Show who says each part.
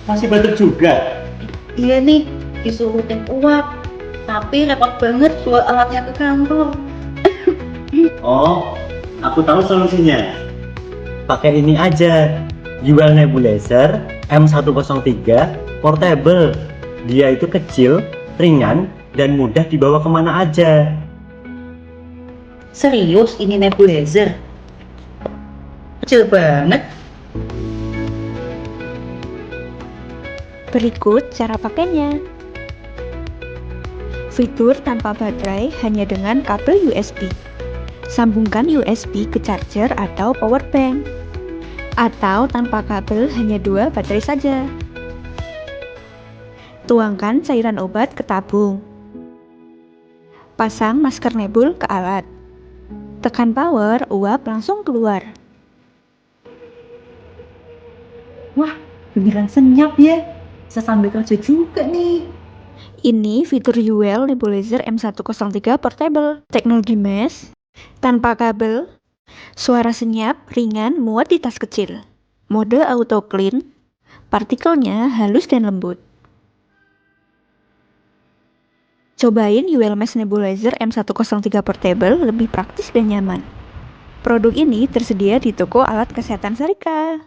Speaker 1: Masih batuk juga?
Speaker 2: Iya nih, disuruh tim uap. Tapi repot banget bawa alatnya ke kantor.
Speaker 1: Oh, aku tahu solusinya. Pakai ini aja. Dual Nebulizer M103 Portable. Dia itu kecil, ringan, dan mudah dibawa kemana aja.
Speaker 2: Serius ini nebulizer? Kecil banget.
Speaker 3: Berikut cara pakainya. Fitur tanpa baterai hanya dengan kabel USB. Sambungkan USB ke charger atau power bank. Atau tanpa kabel hanya 2 baterai saja. Tuangkan cairan obat ke tabung. Pasang masker nebul ke alat. Tekan power, uap langsung keluar.
Speaker 2: Wah, beneran senyap ya. Bisa sambil kerja juga nih.
Speaker 3: Ini fitur UL Nebulizer M103 Portable. Teknologi mesh, tanpa kabel, suara senyap, ringan, muat di tas kecil. Mode auto clean, partikelnya halus dan lembut. Cobain UL Mesh Nebulizer M103 Portable, lebih praktis dan nyaman. Produk ini tersedia di toko alat kesehatan Sarika.